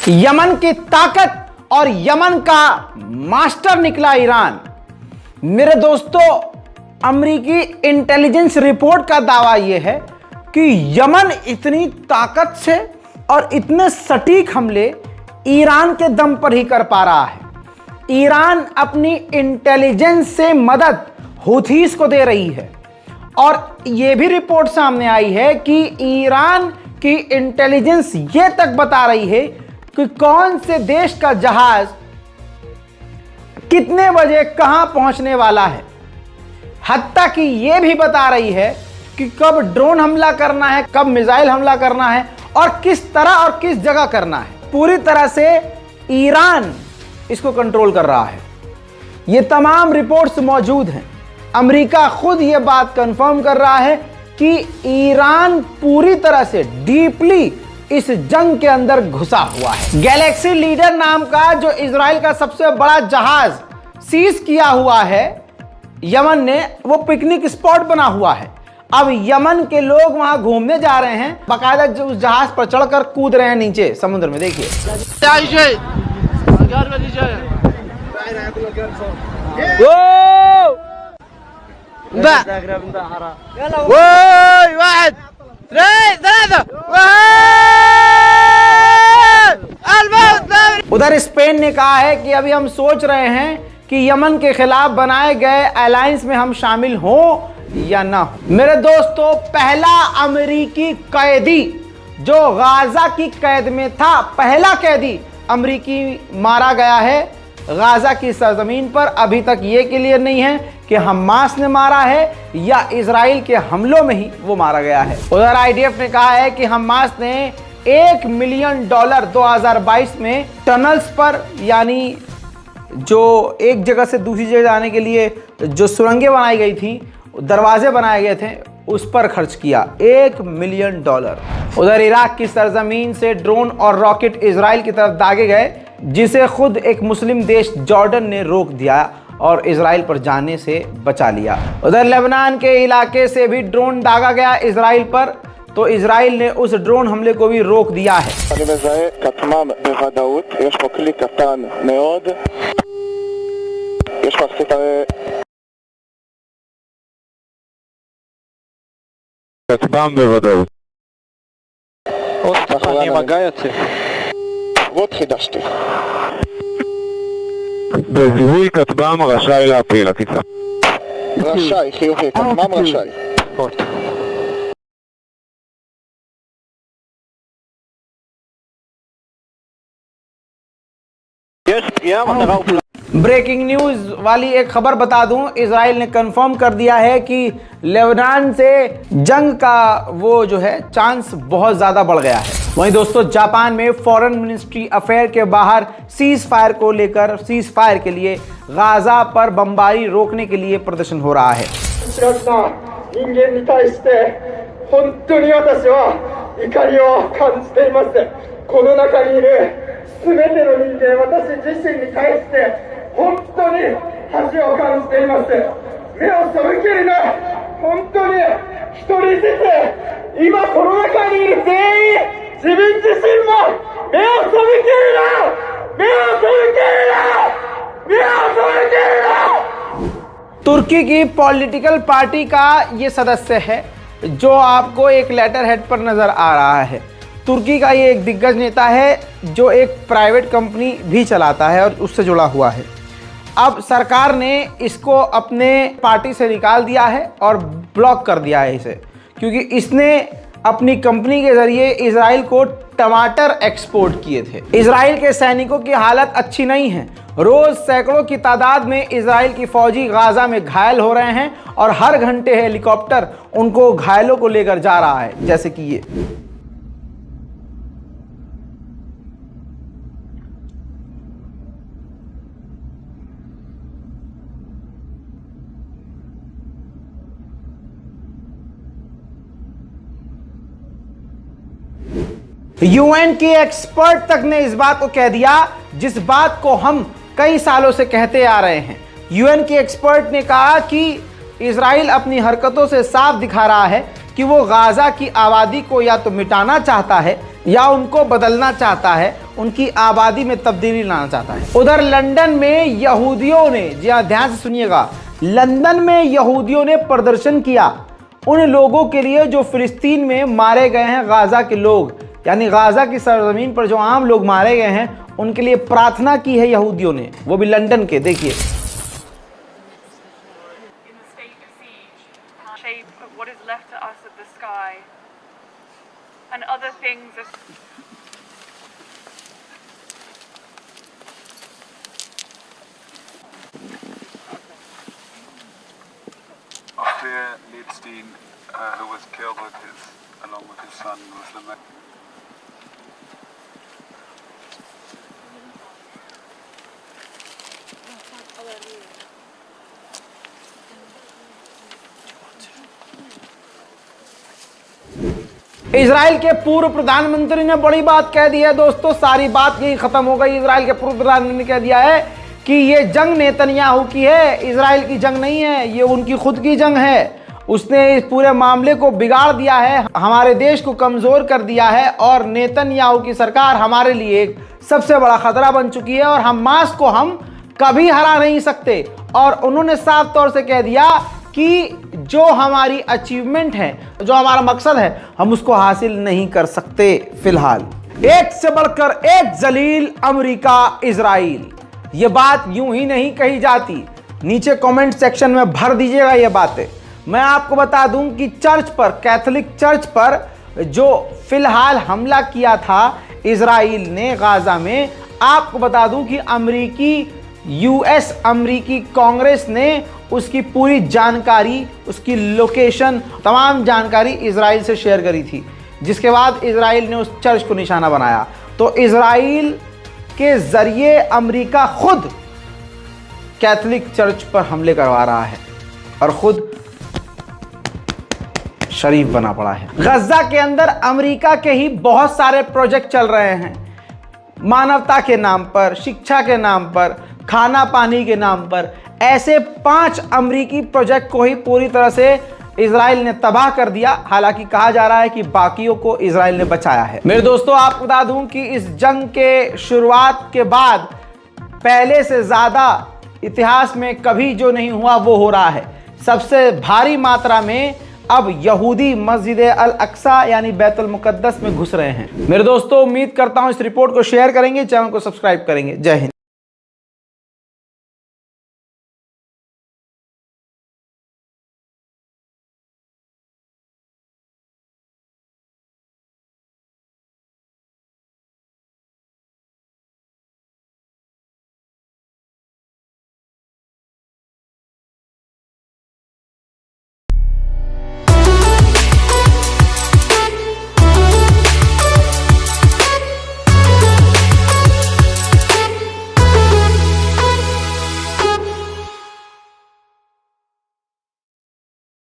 Yemen की ताकत और यमन का मास्टर निकला ईरान। मेरे दोस्तों, अमेरिकी इंटेलिजेंस रिपोर्ट का दावा यह है कि यमन इतनी ताकत से और इतने सटीक हमले ईरान के दम पर ही कर पा रहा है। ईरान अपनी इंटेलिजेंस से मदद हूथीस को दे रही है और यह भी रिपोर्ट सामने आई है कि ईरान की इंटेलिजेंस ये तक बता रही है कि कौन से देश का जहाज कितने बजे कहां पहुंचने वाला है। हत्ता कि यह भी बता रही है कि कब ड्रोन हमला करना है, कब मिसाइल हमला करना है और किस तरह और किस जगह करना है। पूरी तरह से ईरान इसको कंट्रोल कर रहा है। ये तमाम रिपोर्ट्स मौजूद हैं। अमेरिका खुद ये बात कंफर्म कर रहा है कि ईरान पूरी तरह से डीपली इस जंग के अंदर घुसा हुआ है। गैलेक्सी लीडर नाम का जो इजराइल का सबसे बड़ा जहाज सीज किया हुआ है यमन ने, वो पिकनिक स्पॉट बना हुआ है। अब यमन के लोग वहां घूमने जा रहे हैं, बाकायदा जो उस जहाज पर चढ़कर कूद रहे हैं नीचे समुद्र में। देखिए उधर स्पेन ने कहा है कि अभी हम सोच रहे हैं कि यमन के खिलाफ बनाए गए अलायंस में हम शामिल हों या ना हो। मेरे दोस्तों, पहला अमेरिकी कैदी जो गाजा की कैद में था, पहला कैदी अमेरिकी मारा गया है गाजा की सरजमीन पर। अभी तक ये क्लियर नहीं है कि हमास ने मारा है या इजराइल के हमलों में ही वो मारा गया है। उधर आईडीएफ ने कहा है कि हमास ने $1 मिलियन 2022 में टनल्स पर, यानी जो एक जगह से दूसरी जगह जाने के लिए जो सुरंगें बनाई गई थी, दरवाजे बनाए गए थे, उस पर खर्च किया $1 मिलियन। उधर इराक की सरजमीन से ड्रोन और रॉकेट इजराइल की तरफ दागे गए, जिसे खुद एक मुस्लिम देश जॉर्डन ने रोक दिया और इजराइल पर जाने से बचा लिया। उधर लेबनान के इलाके से भी ड्रोन दागा गया इजराइल पर, तो इजराइल ने उस ड्रोन हमले को भी रोक दिया है। בזיהוי כטב"ם רשאי להפיל הטיסה. רשאי, חיובי, כטב"ם רשאי. יש פגיעה מטרה ופלט. ब्रेकिंग न्यूज वाली एक खबर बता दूं, इजराइल ने कंफर्म कर दिया है कि लेबनान से जंग का वो जो है चांस बहुत ज़्यादा बढ़ गया है। वहीं दोस्तों, जापान में फॉरेन मिनिस्ट्री अफेयर के बाहर सीज फायर को लेकर, सीज फायर के लिए गाजा पर बमबारी रोकने के लिए प्रदर्शन हो रहा है। तुर्की की पॉलिटिकल पार्टी का ये सदस्य है जो आपको एक लेटर हेड पर नजर आ रहा है। तुर्की का ये एक दिग्गज नेता है जो एक प्राइवेट कंपनी भी चलाता है और उससे जुड़ा हुआ है। अब सरकार ने इसको अपने पार्टी से निकाल दिया है और ब्लॉक कर दिया है इसे, क्योंकि इसने अपनी कंपनी के जरिए इजराइल को टमाटर एक्सपोर्ट किए थे। इजराइल के सैनिकों की हालत अच्छी नहीं है। रोज सैकड़ों की तादाद में इजराइल की फौजी गाजा में घायल हो रहे हैं और हर घंटे हेलीकॉप्टर उनको घायलों को लेकर जा रहा है, जैसे कि ये। यूएन की एक्सपर्ट तक ने इस बात को कह दिया जिस बात को हम कई सालों से कहते आ रहे हैं। यूएन की एक्सपर्ट ने कहा कि इजराइल अपनी हरकतों से साफ दिखा रहा है कि वो गाजा की आबादी को या तो मिटाना चाहता है या उनको बदलना चाहता है उनकी आबादी में तब्दीली लाना चाहता है। उधर लंदन में यहूदियों ने, जी हाँ ध्यान से सुनिएगा, लंदन में यहूदियों ने प्रदर्शन किया उन लोगों के लिए जो फिलिस्तीन में मारे गए हैं, गाजा के लोग, यानी गाजा की सरजमीन पर जो आम लोग मारे गए हैं उनके लिए प्रार्थना की है यहूदियों ने, वो भी लंदन के। देखिए Ophir Leadstein, who was killed along with his son, Muslim. Israel के पूर्व प्रधानमंत्री ने बड़ी बात कह दी है दोस्तों, सारी बात यही खत्म हो गई। इजराइल के पूर्व प्रधानमंत्री ने कह दिया है कि ये जंग नेतन्याहू की है, इजराइल की जंग नहीं है, ये उनकी खुद की जंग है। उसने इस पूरे मामले को बिगाड़ दिया है, हमारे देश को कमजोर कर दिया है और नेतन्याहू की सरकार हमारे लिए एक सबसे बड़ा खतरा बन चुकी है और हमास को हम कभी हरा नहीं सकते। और उन्होंने साफ तौर से कह दिया कि जो हमारी अचीवमेंट है, जो हमारा मकसद है, हम उसको हासिल नहीं कर सकते फिलहाल। एक से बढ़कर एक जलील अमेरिका इजराइल, ये बात यूं ही नहीं कही जाती। नीचे कमेंट सेक्शन में भर दीजिएगा ये बातें। मैं आपको बता दूं कि चर्च पर, कैथोलिक चर्च पर जो फिलहाल हमला किया था इजराइल ने गाजा में, आपको बता दूं कि अमेरिकी कांग्रेस ने उसकी पूरी जानकारी, उसकी लोकेशन, तमाम जानकारी इजराइल से शेयर करी थी, जिसके बाद इजराइल ने उस चर्च को निशाना बनाया। तो इजराइल के जरिए अमेरिका खुद कैथोलिक चर्च पर हमले करवा रहा है और खुद शरीफ बना पड़ा है। गजा के अंदर अमेरिका के ही बहुत सारे प्रोजेक्ट चल रहे हैं, मानवता के नाम पर, शिक्षा के नाम पर, खाना पानी के नाम पर। ऐसे 5 अमेरिकी प्रोजेक्ट को ही पूरी तरह से इजराइल ने तबाह कर दिया। हालांकि कहा जा रहा है कि बाकियों को इजराइल ने बचाया है। मेरे दोस्तों, आपको बता दूं कि इस जंग के शुरुआत के बाद पहले से ज्यादा इतिहास में कभी जो नहीं हुआ वो हो रहा है। सबसे भारी मात्रा में अब यहूदी मस्जिद अल अक्सा यानी बैतुल मुकद्दस में घुस रहे हैं। मेरे दोस्तों, उम्मीद करता हूं इस रिपोर्ट को शेयर करेंगे, चैनल को सब्सक्राइब करेंगे। जय हिंद।